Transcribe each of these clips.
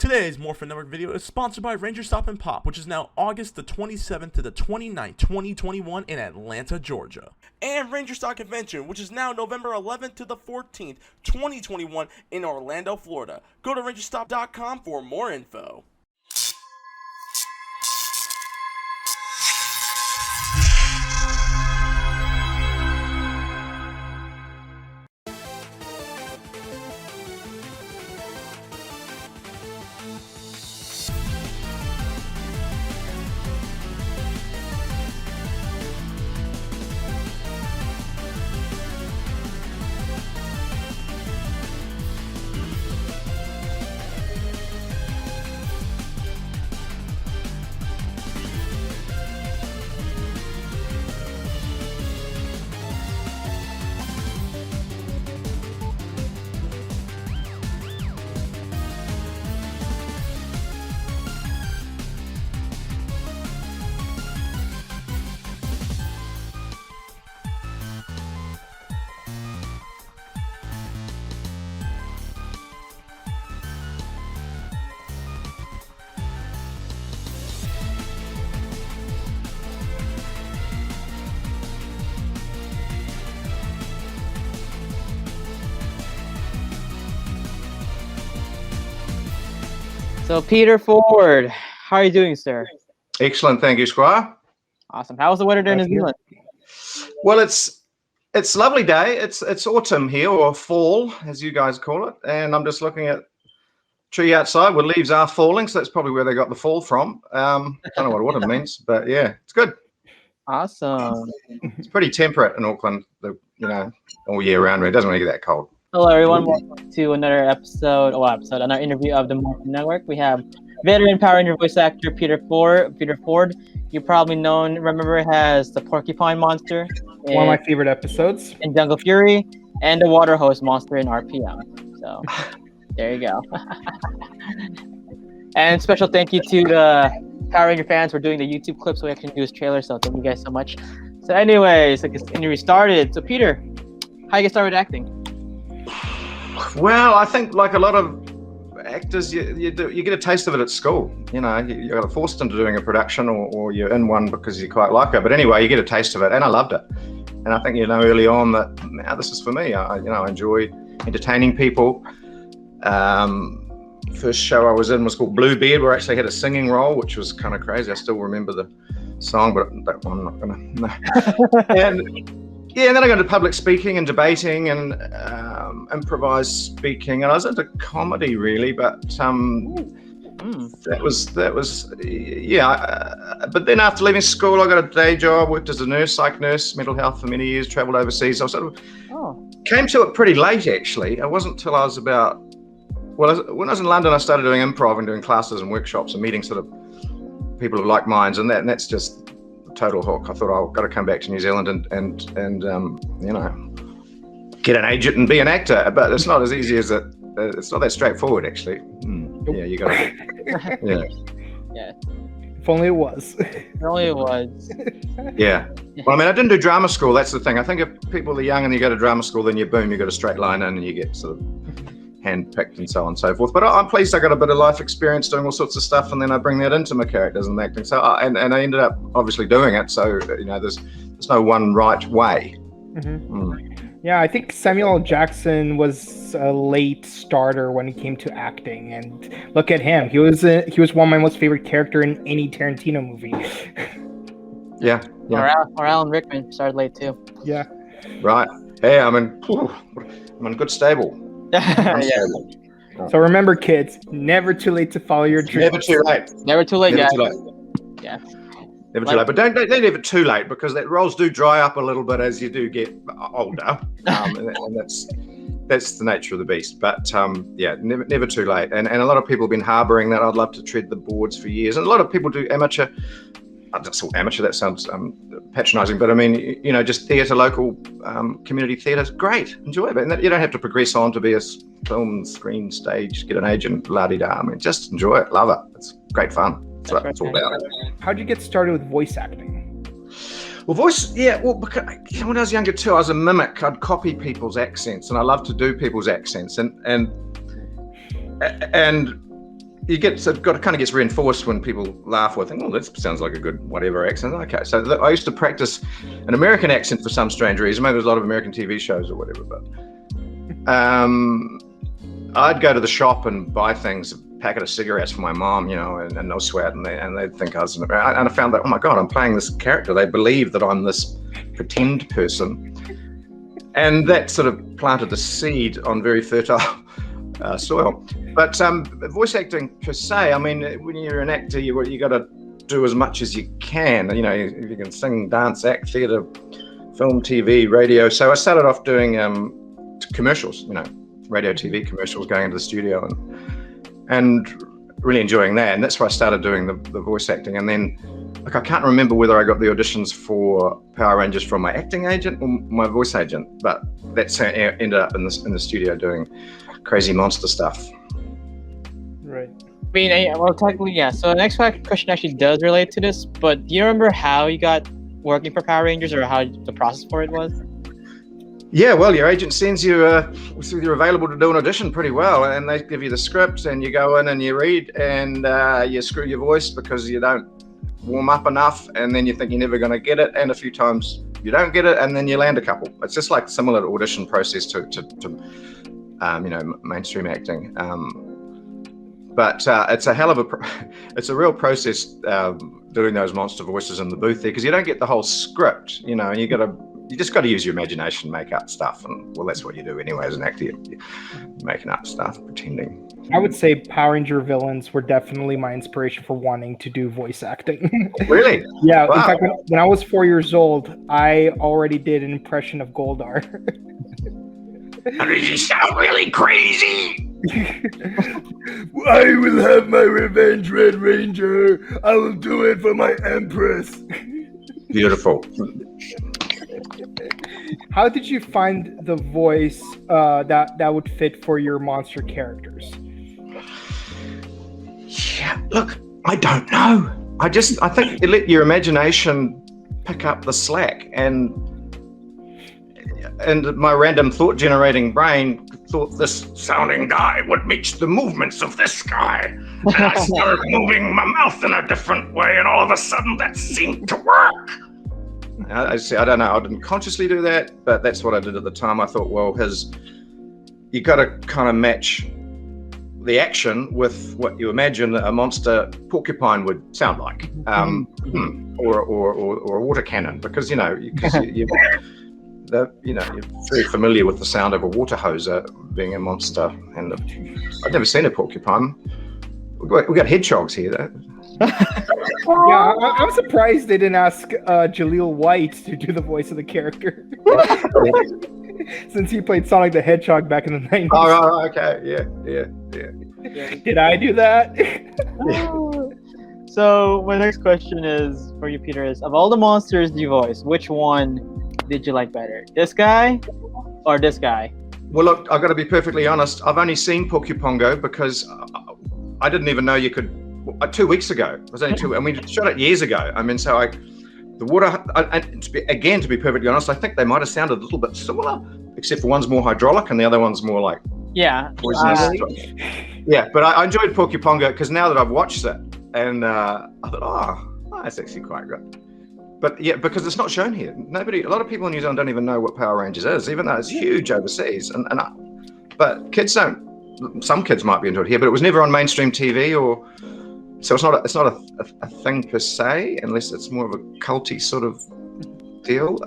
Today's Morphin Network video is sponsored by Ranger Stop and Pop, which is now August the 27th to the 29th, 2021 in Atlanta, Georgia. And Ranger Stop Convention, which is now November 11th to the 14th, 2021 in Orlando, Florida. Go to rangerstop.com for more info. So Peter Ford, how are you doing, sir? Excellent, thank you, Squire. Awesome. How was the weather there in New Zealand? Well, it's a lovely day. It's autumn here, or fall, as you guys call it. And I'm just looking at tree outside where leaves are falling, so that's probably where they got the fall from. Don't know what autumn means, but yeah, it's good. Awesome. It's pretty temperate in Auckland, all year round. It doesn't really get that cold. Hello, everyone. Welcome to another another interview of the Morphin Network. We have veteran Power Ranger voice actor Peter Ford. You probably remember as the porcupine monster. One of my favorite episodes. In Jungle Fury, and the water hose monster in RPM. So, there you go. And special thank you to the Power Ranger fans for doing the YouTube clip so we can do this trailer. So thank you guys so much. So anyways, I guess the interview started. So Peter, how you get started acting? Well, I think like a lot of actors, you get a taste of it at school. You got forced into doing a production, or you're in one because you quite like it. But anyway, you get a taste of it, and I loved it. And I think early on that now this is for me. I enjoy entertaining people. First show I was in was called Bluebeard, where I actually had a singing role, which was kind of crazy. I still remember the song, but that one I'm not gonna. And then I got into public speaking and debating and improvised speaking, and I was into comedy really, but that was but then after leaving school, I got a day job, worked as a nurse, psych nurse, mental health for many years, traveled overseas. I came to it pretty late actually. It wasn't till I was about, when I was in London, I started doing improv and doing classes and workshops and meeting sort of people of like minds, and that's just total hook. I thought I've got to come back to New Zealand and get an agent and be an actor, but it's not as easy as it. It's not that straightforward, actually. Yeah, you got to. Yeah. If only it was. If only it was. Yeah. Well, I didn't do drama school. That's the thing. I think if people are young and you go to drama school, then you got a straight line in and you get sort of hand-picked and so on and so forth. But I'm pleased I got a bit of life experience doing all sorts of stuff, and then I bring that into my characters and acting. So and I ended up obviously doing it. So there's no one right way. Yeah, I think Samuel L. Jackson was a late starter when it came to acting, and look at him. He was one of my most favorite character in any Tarantino movie. Yeah. Or Alan Rickman started late too. Yeah. Right. Hey, I'm in good stable. Yeah. So remember, kids, never too late to follow your dreams. Never too late. Never too late, guys. Yeah. Never too late, but don't leave it too late, because that roles do dry up a little bit as you do get older, and that's the nature of the beast. But never too late. And a lot of people have been harbouring that. I'd love to tread the boards for years, and a lot of people do amateur. Amateur, that sounds patronising, but just theatre, local community theatre, great, enjoy it. And you don't have to progress on to be a film, screen, stage, get an agent, la-di-da. Just enjoy it, love it. It's great fun. That's what it's all about. How'd you get started with voice acting? Well, because when I was younger too, I was a mimic. I'd copy people's accents, and I love to do people's accents, and you get so it kind of gets reinforced when people laugh or think, oh, that sounds like a good whatever accent. Okay, so I used to practice an American accent for some strange reason. Maybe there's a lot of American TV shows or whatever, but I'd go to the shop and buy things, a packet of cigarettes for my mom, and no sweat, and they'd think I was, and I found that, oh my God, I'm playing this character. They believe that I'm this pretend person, and that sort of planted the seed on very fertile soil. But voice acting per se, I mean, when you're an actor, you got to do as much as you can. If you can sing, dance, act, theatre, film, TV, radio. So I started off doing commercials, radio, TV commercials, going into the studio and really enjoying that. And that's where I started doing the voice acting. And then, I can't remember whether I got the auditions for Power Rangers from my acting agent or my voice agent, but that's how I ended up in the studio doing crazy monster stuff. Right. I mean, well, technically, yeah. So the next question actually does relate to this, but do you remember how you got working for Power Rangers or how the process for it was? Yeah, well, your agent sends you, you're available to do an audition pretty well, and they give you the script, and you go in and you read, and you screw your voice because you don't warm up enough, and then you think you're never going to get it, and a few times you don't get it, and then you land a couple. It's just like similar to audition process to mainstream acting. But it's a hell of it's a real process doing those monster voices in the booth there, because you don't get the whole script, and you just got to use your imagination, make up stuff, and well, that's what you do anyway as an actor. You're making up stuff, pretending. I would say Power Ranger villains were definitely my inspiration for wanting to do voice acting. Really? Yeah. Wow. In fact, when I was 4 years old, I already did an impression of Goldar. Does he sound really crazy? I will have my revenge, Red Ranger. I will do it for my Empress. Beautiful. How did you find the voice that would fit for your monster characters? Yeah, look, I don't know. I think you let your imagination pick up the slack, and my random thought-generating brain thought this sounding guy would match the movements of this guy. And I started moving my mouth in a different way, and all of a sudden that seemed to work. I don't know. I didn't consciously do that, but that's what I did at the time. I thought, well, you got to kind of match the action with what you imagine a monster porcupine would sound like, or a water cannon, because you're very familiar with the sound of a water hose being a monster, and I've never seen a porcupine. We got hedgehogs here, though. Yeah, I'm surprised they didn't ask Jaleel White to do the voice of the character. Since he played Sonic the Hedgehog back in the 90s. Oh, okay. Yeah. Did I do that? So my next question is for you, Peter, is of all the monsters you voiced, which one did you like better? This guy or this guy? Well, look, I've got to be perfectly honest. I've only seen Porcupongo because I didn't even know you could. 2 weeks ago, it was only 2, and we shot it years ago. I mean, so the water, and to be perfectly honest, I think they might have sounded a little bit similar, except for one's more hydraulic and the other one's more like poisonous. Yeah, but I enjoyed Porcupongo because now that I've watched it, and I thought, oh, that's actually quite good. But yeah, because it's not shown here. A lot of people in New Zealand don't even know what Power Rangers is, even though it's huge overseas. But kids don't. Some kids might be into it here, but it was never on mainstream TV so it's not a thing per se, unless it's more of a culty sort of deal.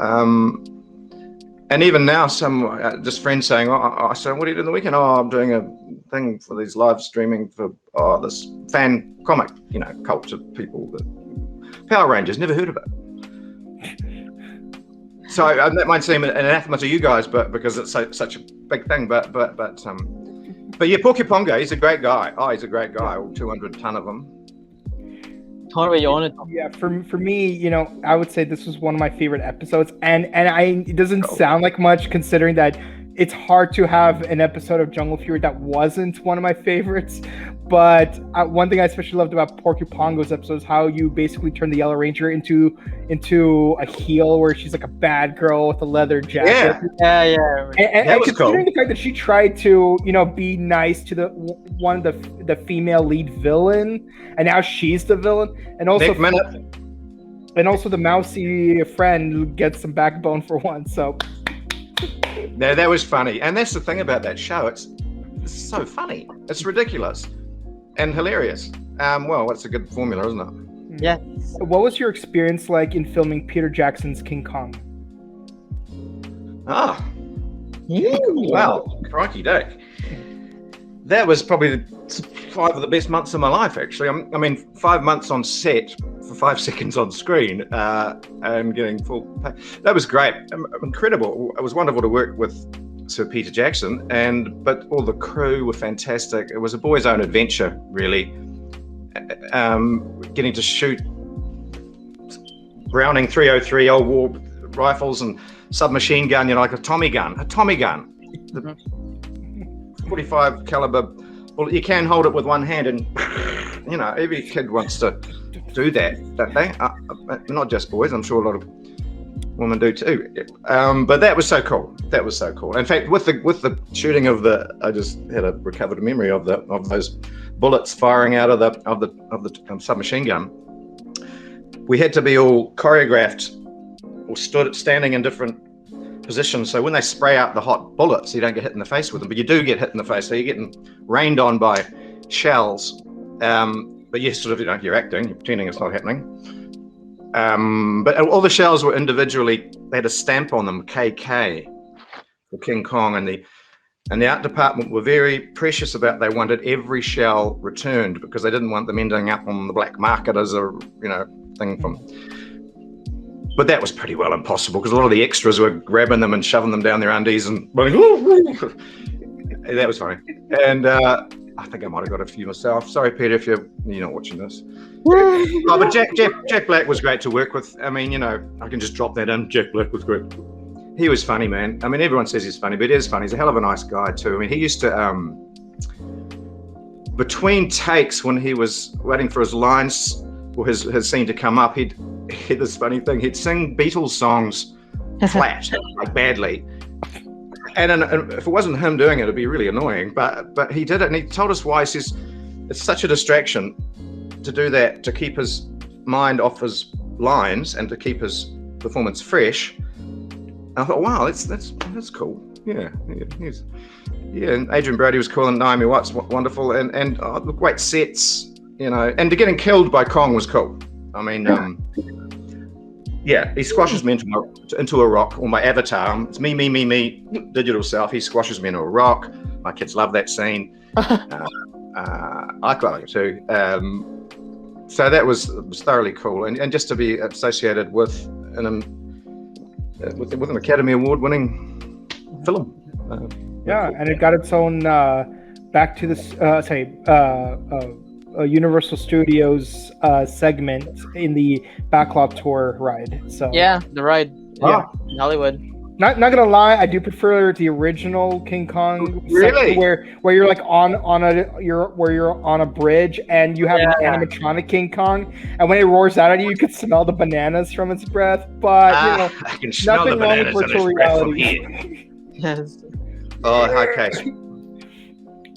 And even now, some just friends saying, "Oh, so what are you doing the weekend?" "Oh, I'm doing a thing for these live streaming for this fan comic, cult of people that Power Rangers, never heard of it." So that might seem an anathema to you guys, but because it's such a big thing. But yeah, Porcupongo, he's a great guy. Oh, he's a great guy. All 200 ton of him. Totally own it. Yeah, for me, I would say this was one of my favorite episodes, and it doesn't sound like much considering that it's hard to have an episode of Jungle Fury that wasn't one of my favorites. But one thing I especially loved about Porky Pongo's episode is how you basically turn the Yellow Ranger into a heel, where she's like a bad girl with a leather jacket. Yeah. And was considering cool. the fact that she tried to, be nice to one of the female lead villain, and now she's the villain, and also the mousy friend who gets some backbone for once. So No, that was funny, and that's the thing about that show. It's so funny. It's ridiculous and hilarious. Well, it's a good formula, isn't it? Yeah. what was your experience like in filming Peter Jackson's King Kong? Ah, wow, crikey dick. That was probably 5 of the best months of my life, actually. I mean, 5 months on set for 5 seconds on screen and getting full pay. That was great, incredible. It was wonderful to work with Sir Peter Jackson, but all the crew were fantastic. It was a boy's own adventure, really. Getting to shoot Browning 303 old war rifles and submachine gun, like a Tommy gun. The 45 caliber bullet. You can hold it with one hand, and every kid wants to do that, don't they? Not just boys. I'm sure a lot of women do too. But that was so cool. In fact, with the shooting of I just had a recovered memory of those bullets firing out of the submachine gun. We had to be all choreographed or standing in different positions. So when they spray out the hot bullets, you don't get hit in the face with them, but you do get hit in the face. So you're getting rained on by shells. But you're you're acting, you're pretending it's not happening. But all the shells were individually, they had a stamp on them, KK, for King Kong, and the art department were very precious about, they wanted every shell returned because they didn't want them ending up on the black market as a thing from. But that was pretty well impossible because a lot of the extras were grabbing them and shoving them down their undies and running. That was funny. And I think I might have got a few myself. Sorry, Peter, if you're not watching this. But Jack Black was great to work with. I mean, I can just drop that in. Jack Black was great. He was funny, man. I mean, everyone says he's funny, but he is funny. He's a hell of a nice guy too. I mean, he used to, between takes when he was waiting for his lines or his scene to come up, he'd this funny thing. He'd sing Beatles songs flat, like badly. And if it wasn't him doing it, it'd be really annoying. But he did it, and he told us why. He says it's such a distraction to do that, to keep his mind off his lines and to keep his performance fresh. And I thought, wow, that's cool. Yeah. And Adrian Brody was cool, and Naomi Watts wonderful, and the great sets, and getting killed by Kong was cool. I mean, he squashes me into a rock, or my avatar. It's me, digital self. He squashes me into a rock. My kids love that scene. I quite like it too. So that was thoroughly cool, and just to be associated with an Academy Award-winning film. And it got its own back to the Universal Studios segment in the Backlot Tour ride. So the ride. Yeah, in Hollywood. Not gonna lie, I do prefer the original King Kong. Really? Where you're like where you're on a bridge and you have an animatronic King Kong, and when it roars out at you, you can smell the bananas from its breath. But I can smell the nothing wrong bananas with in virtual his breath from reality. here. Yes. Oh, okay.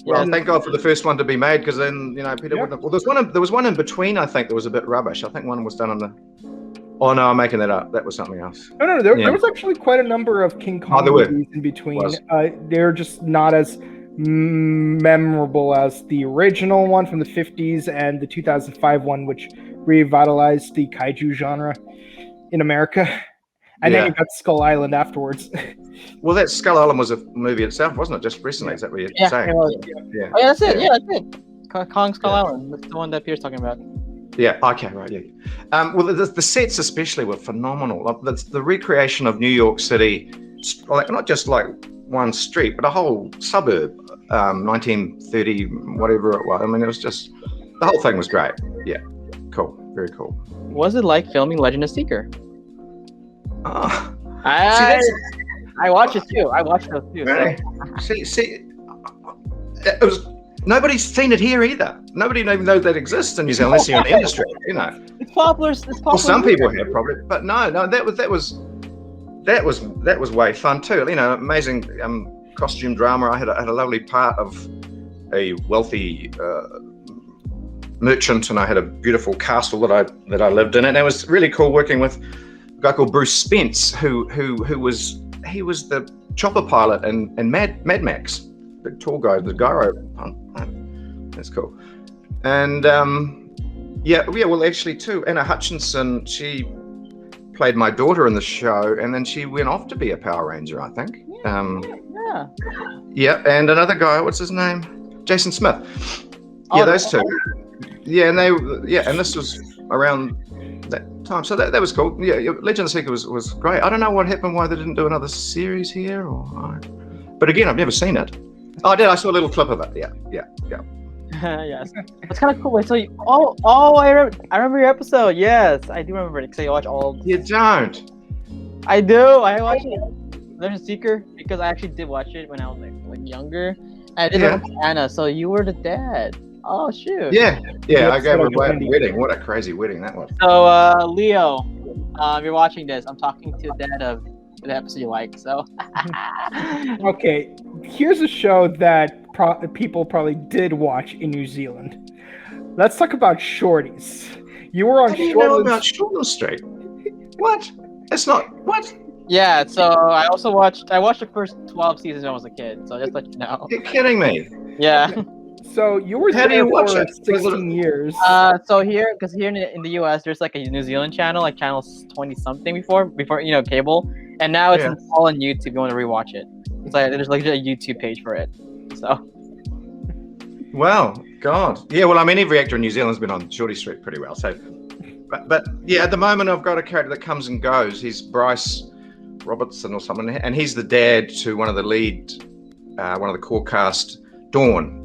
Well, thank God for the first one to be made, because then Peter wouldn't have. Well, there was one in between. I think that was a bit rubbish. I think one was done on the. Oh no, I'm making that up. That was something else. No. There was actually quite a number of King Kong movies in between. They're just not as memorable as the original one from the 50s and the 2005 one, which revitalized the kaiju genre in America. And then you got Skull Island afterwards. Well, that Skull Island was a movie itself, wasn't it? Just recently, is that what you're saying? Yeah. Oh, yeah, that's it. Yeah, that's it. Kong Skull Island. That's the one that Peter's talking about. Yeah. Okay. Right. Yeah. Well, the sets especially were phenomenal. The recreation of New York City, like not just like one street, but a whole suburb. 1930, whatever it was. I mean, it was just the whole thing was great. Yeah. Cool. Very cool. What was it like filming Legend of Seeker? Oh. I watched it too. I watched those too. Really? So. See, it was nobody's seen it here either. Nobody even knows that exists in New Zealand unless you're in the industry, you know. It's popular. It's popular. Well, some people have probably, but no, that was way fun too. You know, amazing costume drama. I had a lovely part of a wealthy merchant, and I had a beautiful castle that I lived in, and it was really cool working with a guy called Bruce Spence, who was the chopper pilot and Mad Max, the tall guy, the gyro. That's cool. And well, actually too, Anna Hutchinson, she played my daughter in the show, and then she went off to be a Power Ranger, I think. Yeah, and another guy, what's his name? Jason Smith. Yeah, those two. Yeah, and and this was around that time, so that was cool. Yeah, Legend of the Seeker was great. I don't know what happened, why they didn't do another series here, but again, I've never seen it. Oh, I did. I saw a little clip of it. Yeah. Yes, it's kind of cool. Wait, so I remember your episode. Yes, I do remember it because I watch all. You don't. I do. I watch it. Legend of Seeker because I actually did watch it when I was like younger. I did remember Anna. So you were the dad. Oh shoot. Yeah. I gave her a wedding. What a crazy wedding that was. So Leo, if you're watching this, I'm talking to the dad of the episode you like. So. Okay, here's a show that people probably did watch in New Zealand. Let's talk about Shorties. You were on Shortland Street. What? It's not. What? Yeah, so I watched the first 12 seasons when I was a kid, so just let you know. You're kidding me. Yeah. So you were there for 16 years. So here in the US, there's like a New Zealand channel, like channel 20-something before cable, and now it's all on YouTube if you want to rewatch it. It's like there's like a YouTube page for it. So. Well, God. Yeah, well, I mean, every actor in New Zealand's been on Shorty Street pretty well. So, but yeah, at the moment I've got a character that comes and goes. He's Bryce Robertson or something, and he's the dad to one of the core cast, Dawn.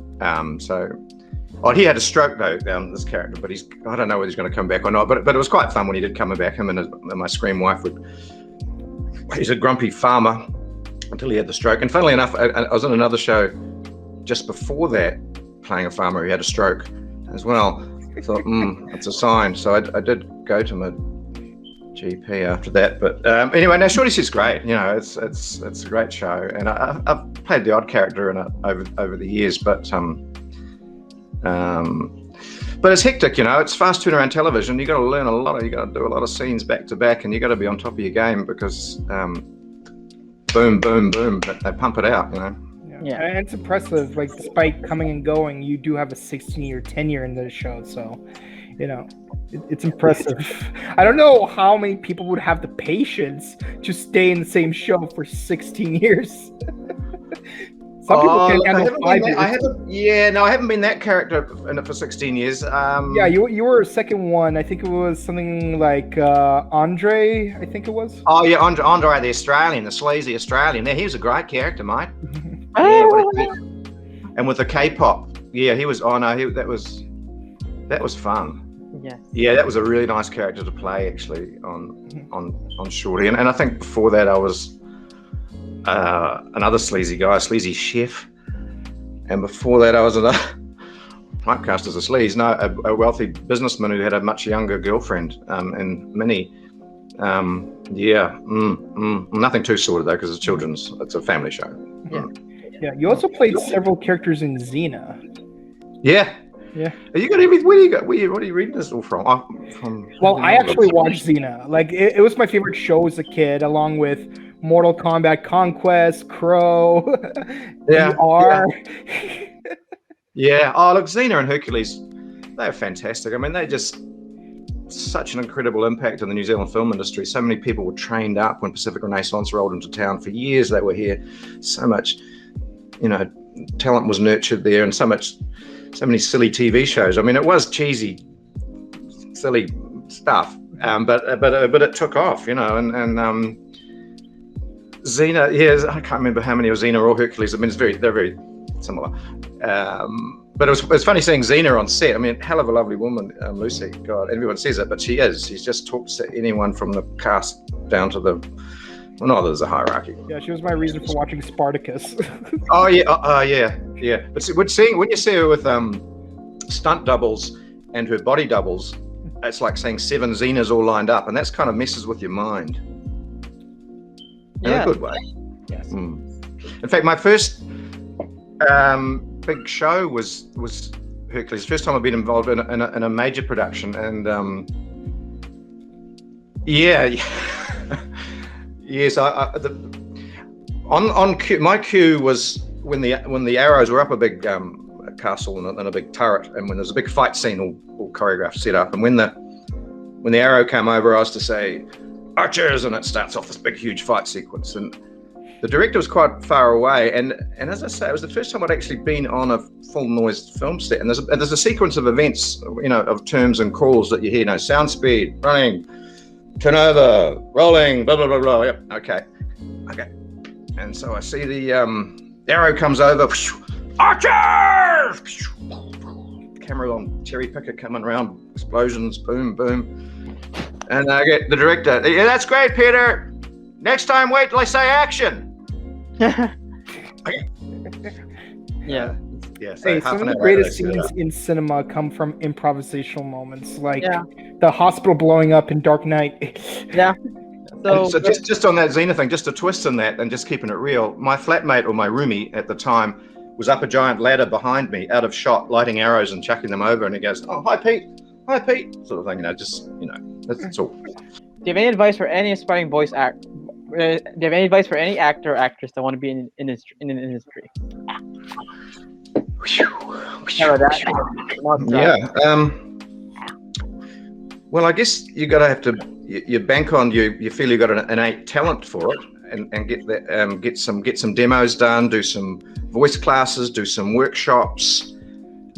He had a stroke though, this character, but I don't know whether he's going to come back or not. But it was quite fun when he did come back. Him and my Scream wife he's a grumpy farmer until he had the stroke. And funnily enough, I was in another show just before that, playing a farmer who had a stroke as well. I thought, it's a sign. So I did go to my GP after that. But anyway, now Shorty Street's great. You know, it's a great show, and I've played the odd character in it over the years, but it's hectic. You know, it's fast turnaround television. You got to learn a lot. You got to do a lot of scenes back to back, and you got to be on top of your game because boom, boom, boom. They pump it out. You know. Yeah, and it's impressive. Like, despite coming and going, you do have a 16-year tenure in the show. So, you know, it's impressive. I don't know how many people would have the patience to stay in the same show for 16 years. Some people can handle 5 years. I haven't been that character in it for 16 years. Yeah, you were a second one. I think it was something like Andre, I think it was. Oh, yeah, Andre the Australian, the sleazy Australian. Yeah, he was a great character, mate. And with the K-pop. Yeah, he was. Oh, no, that was fun. Yes. Yeah, that was a really nice character to play, actually, on Shorty. And I think before that I was another sleazy guy, a sleazy chef. And before that I was typecast as a sleaze. No, a wealthy businessman who had a much younger girlfriend, and Minnie. Nothing too sordid though, because it's a family show. Yeah. You also played several characters in Xena. Yeah. You got everything. What are you reading this all from? Well, I actually watched Xena. Like, it was my favorite show as a kid, along with Mortal Kombat Conquest, Crow, VR. Yeah. Oh, look, Xena and Hercules, they're fantastic. I mean, they just such an incredible impact on the New Zealand film industry. So many people were trained up when Pacific Renaissance rolled into town. For years they were here. So much, talent was nurtured there, and so many silly TV shows. I mean, it was cheesy, silly stuff, but it took off, and Xena. Yeah, I can't remember how many of Xena or Hercules. I mean, they're very similar. But it was funny seeing Xena on set. I mean, hell of a lovely woman, Lucy. God, everyone says it, but she is. She just talks to anyone from the cast down to the. Well, no, there's a hierarchy. Yeah, she was my reason for watching Spartacus. Oh yeah, yeah. Yeah, but when you see her with stunt doubles and her body doubles, it's like saying 7 Xenas all lined up, and that's kind of messes with your mind in a good way. Yes. In fact, my first big show was Hercules. First time I've been involved in a major production, and yes, on cue, my cue was when the arrows were up a big castle and a big turret, and when there's a big fight scene all choreographed, set up, and when the arrow came over, I was to say archers, and it starts off this big huge fight sequence, and the director was quite far away, and as I say, it was the first time I'd actually been on a full noise film set, and there's a sequence of events, of terms and calls that you hear, sound speed, running, turnover, rolling, blah blah blah blah. Yep, okay, and so I see the arrow comes over, archers, camera on cherry picker coming around, explosions, boom boom, and I get the director. Yeah, that's great, Peter. Next time, wait till I say action. Yeah. Yeah. So Hey, some of the greatest scenes in cinema come from improvisational moments, like the hospital blowing up in Dark Knight. Yeah. So just on that Xena thing, just a twist on that, and just keeping it real. My flatmate or my roomie at the time was up a giant ladder behind me, out of shot, lighting arrows and chucking them over, and he goes, "Oh, hi Pete," sort of thing. That's all. Do you have any advice for any aspiring voice actor? Do you have any advice for any actor or actress that want to be in an industry? Well, I guess you you bank on you feel you got an innate talent for it, and get that get some demos done, do some voice classes, do some workshops,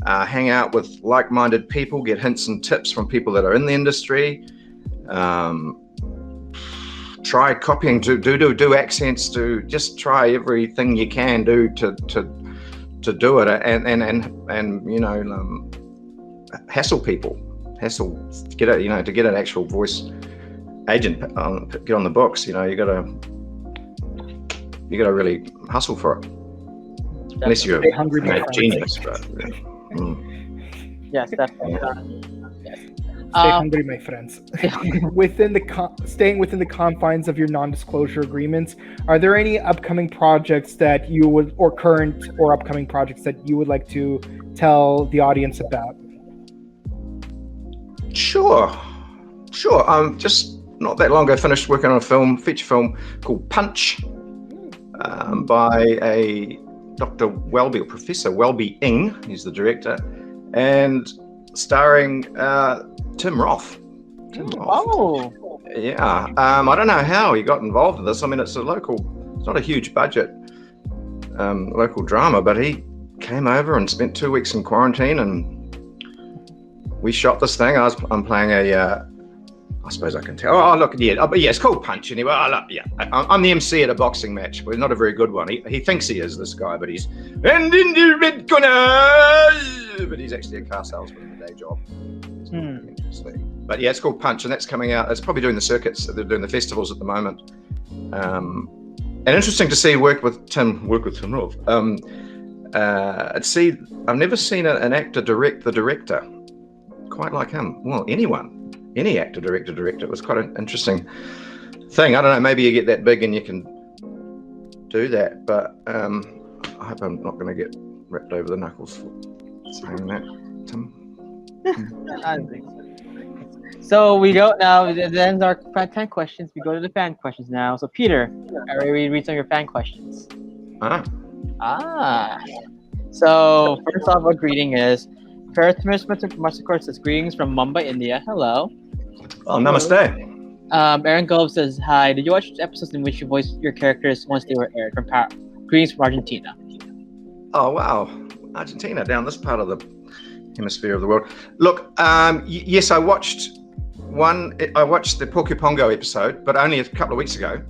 hang out with like-minded people, get hints and tips from people that are in the industry. Try copying, do accents, just try everything you can do to do it, and hassle people, to get it, to get an actual voice agent get on the books. You gotta really hustle for it, unless you're a genius. But yes, definitely. Stay hungry, my friends. Staying within the confines of your non-disclosure agreements, are there any upcoming projects that you would, or current or upcoming projects that you would like to tell the audience about? Sure. Just not that long ago, finished working on a feature film called Punch, by a Dr. Welby, or Professor Welby-Ing, he's the director, and starring Tim Roth. Oh. Yeah. I don't know how he got involved in this. I mean, it's not a huge budget local drama, but he came over and spent 2 weeks in quarantine, and we shot this thing. I'm playing I suppose I can tell. Oh, look, it's called Punch anyway. I'm the MC at a boxing match, but not a very good one. He thinks he is, this guy, but he's and in the red corner, but he's actually a car salesman in a day job. But yeah, it's called Punch, and that's coming out. It's probably doing the circuits. They're doing the festivals at the moment. And interesting to see work with Tim Roth. I've never seen an actor direct the director quite like him. Well, any actor director. It was quite an interesting thing. I don't know. Maybe you get that big and you can do that, but I hope I'm not going to get ripped over the knuckles for saying that, Tim. I don't think so we go now. That ends our fan questions. We go to the fan questions now. So Peter, I read some of your fan questions. So first off, our greeting is Parathermus Massacre says greetings from Mumbai, India. Hello. Oh, namaste. Aaron Gove says hi. Did you watch episodes in which you voiced your characters once they were aired? Greetings from Argentina. Oh wow, Argentina, down this part of the hemisphere of the world. Look, yes, I watched the Porcupongo episode, but only a couple of weeks ago.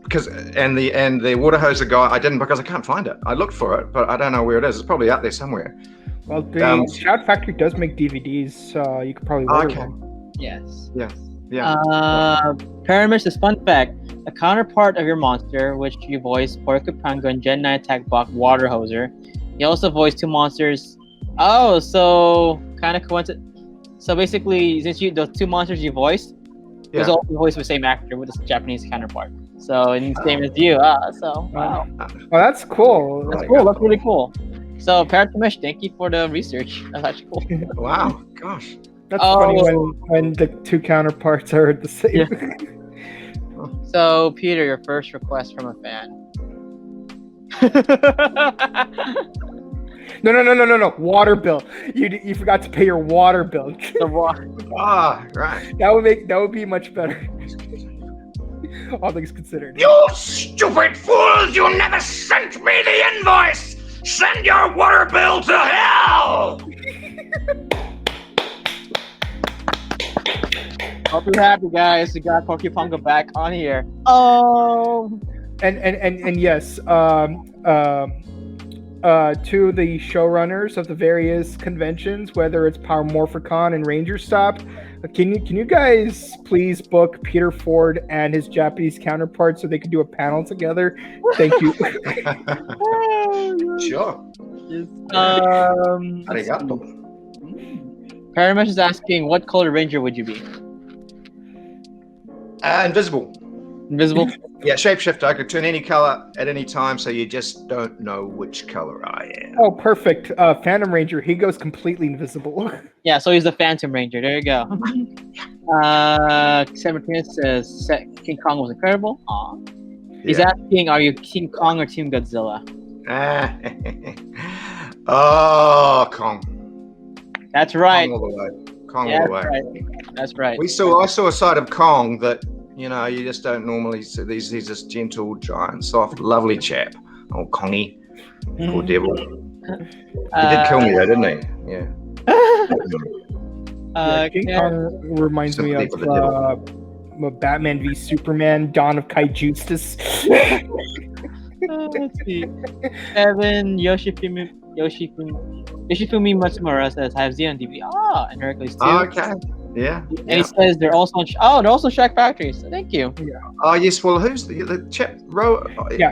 Because the water hose guy, I didn't, because I can't find it. I looked for it, but I don't know where it is. It's probably out there somewhere. Well, the Shout Factory does make DVDs, so you could probably order them. Yes. Yeah. Yeah. Paramus is fun fact. The counterpart of your monster, which you voiced Porcupine in Gen 9 Attack Block Water Hoser. You also voiced 2 monsters. Oh, so kind of coincidence. So basically, since the 2 monsters you voiced, it was all voiced with the same actor with the Japanese counterpart. So same as you. So wow. Well, that's cool. That's cool. That's really cool. So Paratomish, thank you for the research. That's actually cool. Wow, gosh. That's funny when the 2 counterparts are the same. Yeah. So Peter, your first request from a fan. No. Water bill. You forgot to pay your water bill. The water. Right. That would be much better. All things considered. You stupid fools! You never sent me the invoice! Send your water bill to hell! Hope you're happy, guys. We got Porcupine back on here. And yes, to the showrunners of the various conventions, whether it's Power Morphicon and Ranger Stop, can you guys please book Peter Ford and his Japanese counterpart so they can do a panel together? Thank you. Sure. Arigato. Paramesh is asking, what color ranger would you be? Invisible. Invisible? Yeah, shapeshifter. I could turn any color at any time, so you just don't know which color I am. Oh, perfect. Phantom Ranger, he goes completely invisible. Yeah, so he's the Phantom Ranger. There you go. Seventeen says King Kong was incredible. Aw. He's asking, are you King Kong or Team Godzilla? Oh, Kong. That's right. Kong all the way. Kong all the way. Right. That's right. I saw a side of Kong that, you know, you just don't normally see. He's this gentle, giant, soft, lovely chap. Oh, Kongy. Poor devil. He did kill me though, didn't he? Yeah. King Kong reminds me of Batman v Superman, Dawn of Kai Justice. Let's see. Evan Yoshifumi Matsumura says, I have Z on DVD. And Hercules too. Okay. Yeah. And he says they're also on Shack Factory. So thank you. Yeah. Oh yes. Well, who's the chap?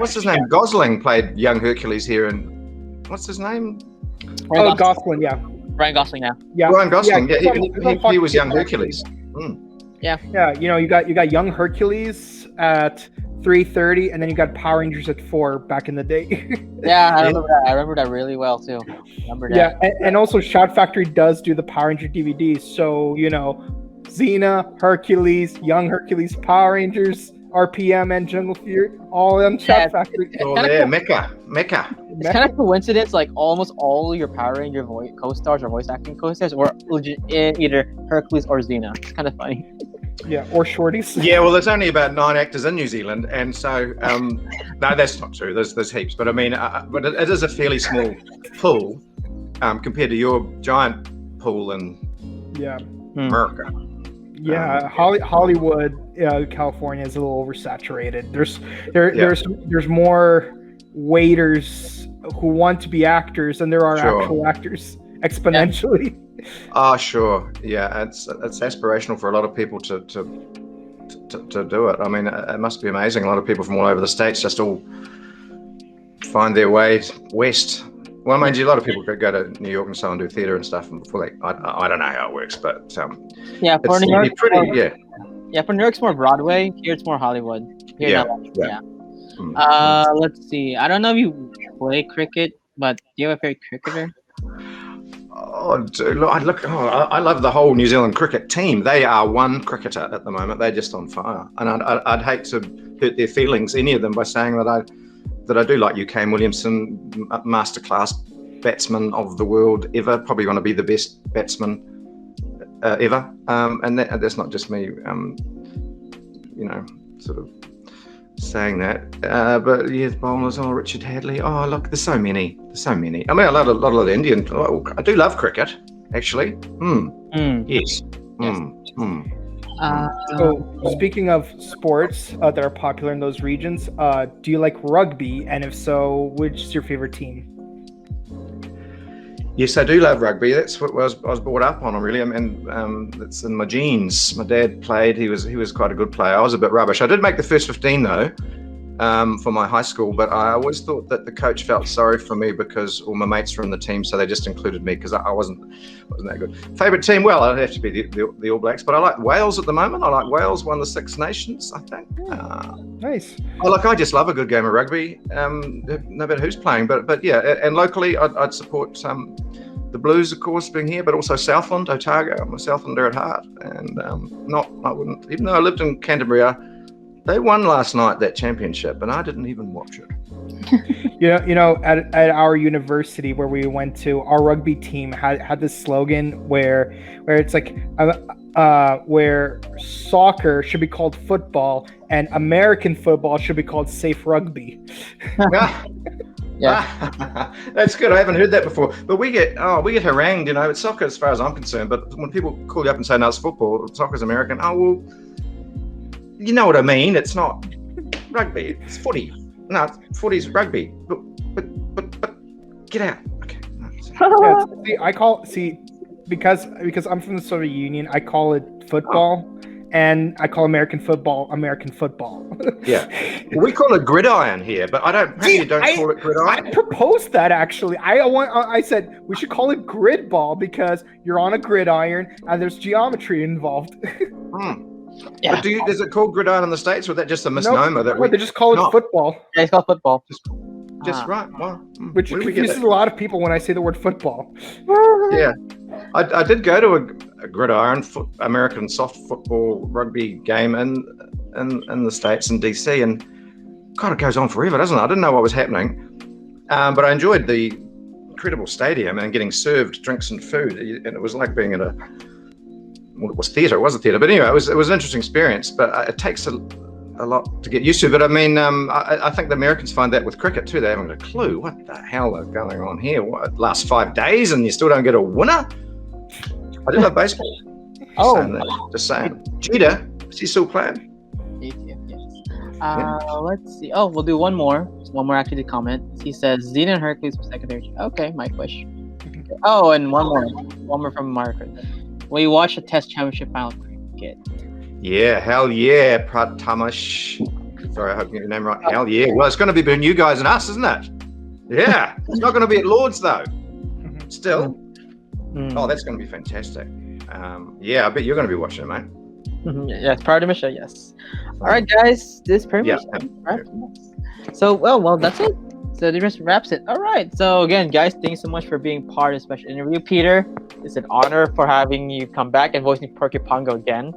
What's his name? Gosling played young Hercules here, and what's his name? Gosling. Yeah. Ryan Gosling now. Yeah. Ryan Gosling. Yeah. He was young Hercules. Yeah. Yeah. You know, you got young Hercules at 3:30, and then you got Power Rangers at 4 back in the day. Yeah, I remember that. I remember that really well too. Yeah, and also Shout Factory does do the Power Ranger DVDs. So, you know, Xena, Hercules, Young Hercules, Power Rangers, RPM, and Jungle Fury, all on Shout Factory. Oh, there, Mecha. It's kind of coincidence, like almost all your Power Ranger co-stars or voice acting co-stars were legit in either Hercules or Xena. It's kind of funny. Yeah, or shorties. Yeah, well, there's only about 9 actors in New Zealand, and so no, that's not true. There's heaps, but I mean, but it is a fairly small pool compared to your giant pool in America. Yeah, Hollywood, California is a little oversaturated. There's more waiters who want to be actors than there are actual actors, exponentially. Sure. Yeah, it's aspirational for a lot of people to do it. I mean, it must be amazing. A lot of people from all over the states just all find their way west. Well, I mean, a lot of people go to New York and so on, do theatre and stuff before they. I don't know how it works, but for New York, for New York, it's more Broadway. Here, it's more Hollywood. Here, let's see. I don't know if you play cricket, but do you have a favorite cricketer? Oh, dude, I love the whole New Zealand cricket team. They are one cricketer at the moment. They're just on fire, and I'd hate to hurt their feelings, any of them, by saying that I do like UK Williamson, masterclass batsman of the world ever, probably going to be the best batsman ever. And that's not just me, sort of saying that. But yeah, bowlers, Richard Hadley. Oh, look, there's so many. I mean, a lot of the Indian. I do love cricket, actually. Yes. So, speaking of sports that are popular in those regions, do you like rugby? And if so, which is your favorite team? Yes, I do love rugby. That's what I was brought up on, really. I mean, it's in my genes. My dad played. He was quite a good player. I was a bit rubbish. I did make the first 15 though, for my high school. But I always thought that the coach felt sorry for me because all my mates were in the team, so they just included me because I wasn't that good. Favorite team? Well, I'd have to be the All Blacks. But I like Wales at the moment. I like Wales. Won the Six Nations, I think. Nice. I just love a good game of rugby. No matter who's playing, but yeah. And locally, I'd support the Blues, of course, being here, but also Southland, Otago. I'm a Southlander at heart, and I wouldn't, even though I lived in Canterbury, they won last night that championship, and I didn't even watch it. You know, at our university where we went to, our rugby team had this slogan where it's like where soccer should be called football and American football should be called safe rugby. Yeah, that's good. I haven't heard that before. But we get harangued. You know, it's soccer as far as I'm concerned. But when people call you up and say, "No, it's football. Soccer's American," oh well, you know what I mean. It's not rugby. It's footy. No, footy's rugby. But get out. Okay. Yeah, because I'm from the Soviet Union, I call it football. And I call American football. Yeah, well, we call it gridiron here, but I don't. Maybe you don't call it gridiron. I proposed that actually. I said we should call it grid ball because you're on a gridiron and there's geometry involved. Yeah. But is it called gridiron in the States, or is that just a misnomer? They just call it football. Yeah, it's called football. Just right. Well, which confuses a lot of people when I say the word football. Yeah, I did go to a gridiron American soft football rugby game in the States in DC, and God, it goes on forever, doesn't it? I didn't know what was happening, but I enjoyed the incredible stadium and getting served drinks and food, and it was like being at it was theatre. It was a theatre, but anyway, it was an interesting experience. But it takes a lot to get used to. But I mean, I think the Americans find that with cricket too. They haven't got a clue what the hell is going on here. What, last 5 days and you still don't get a winner? I did love baseball. Just saying. Jeter, is he still playing? Yes. Let's see. Oh, we'll do one more. One more actually comment. He says Zena and Hercules for secondary. Okay, my question. Oh, and one more from Margaret. Will you watch the Test Championship final cricket? Yeah, hell yeah, Pratamash. Sorry, I hope I get your name right. Hell yeah. Well, it's going to be you guys and us, isn't it? Yeah. It's not going to be at Lord's though. Still. Oh, that's going to be fantastic. Yeah, I bet you're going to be watching it, mate. Yes, prior to Michelle, yes. All right, guys, this pretty much. Right. So, well, that's it. So this wraps it. All right. So again, guys, thanks so much for being part of the special interview, Peter. It's an honor for having you come back and voicing Porcupongo again.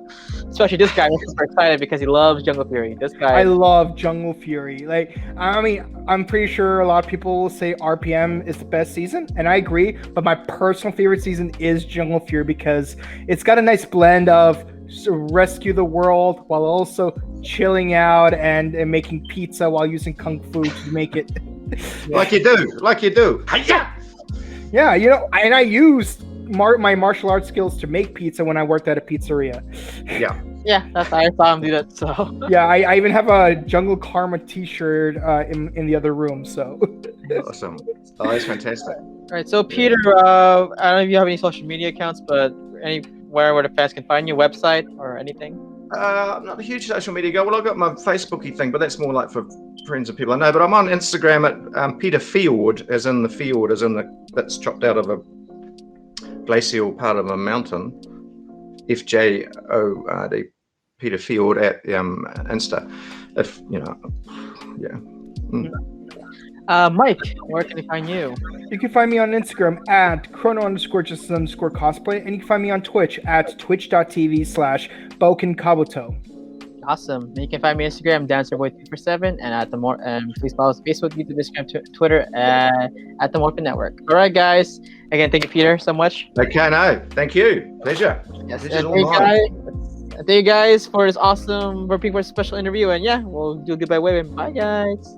Especially this guy. I'm super excited because he loves Jungle Fury. This guy. I love Jungle Fury. Like, I mean, I'm pretty sure a lot of people will say RPM is the best season, and I agree. But my personal favorite season is Jungle Fury because it's got a nice blend of rescue the world while also chilling out and making pizza while using kung fu to make it. Like you do. Yeah, you know, and I used my martial arts skills to make pizza when I worked at a pizzeria. Yeah, I saw him do that. So yeah, I even have a Jungle Karma T-shirt in the other room. So awesome. Oh, that's fantastic. All right, so Peter, I don't know if you have any social media accounts, but anywhere where the fans can find you, website or anything. I'm not a huge social media guy. Well, I've got my Facebooky thing, but that's more like for friends and people I know. But I'm on Instagram at Peter Fiord, as in the fiord, as in that's chopped out of a glacial part of a mountain. FJORD, Peter Fiord at Insta. If you know, yeah. Mike, where can they find you? You can find me on Instagram at chrono_just_cosplay, and you can find me on Twitch at twitch.tv/BokenKabuto. Awesome. And you can find me on Instagram, DancerBoy347, and please follow us Facebook, YouTube, Instagram, Twitter, at the Morphin Network. All right, guys. Again, thank you, Peter, so much. Okay, no, thank you. Pleasure. Yes, thank you guys for this awesome, for being for a special interview, and yeah, we'll do a goodbye wave. Bye, guys.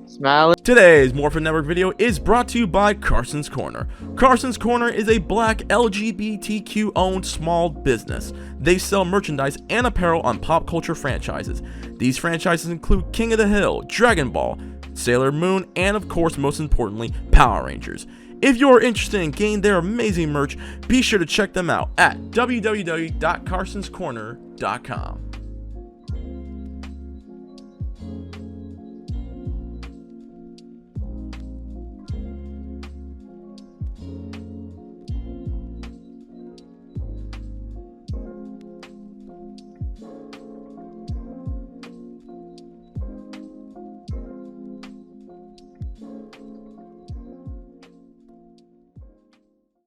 Smile. Today's Morphin Network video is brought to you by Karson's Korner. Karson's Korner is a black LGBTQ owned small business. They sell merchandise and apparel on pop culture franchises. These franchises include King of the Hill, Dragon Ball, Sailor Moon, and of course, most importantly, Power Rangers. If you're interested in getting their amazing merch, be sure to check them out at www.carsonscorner.com.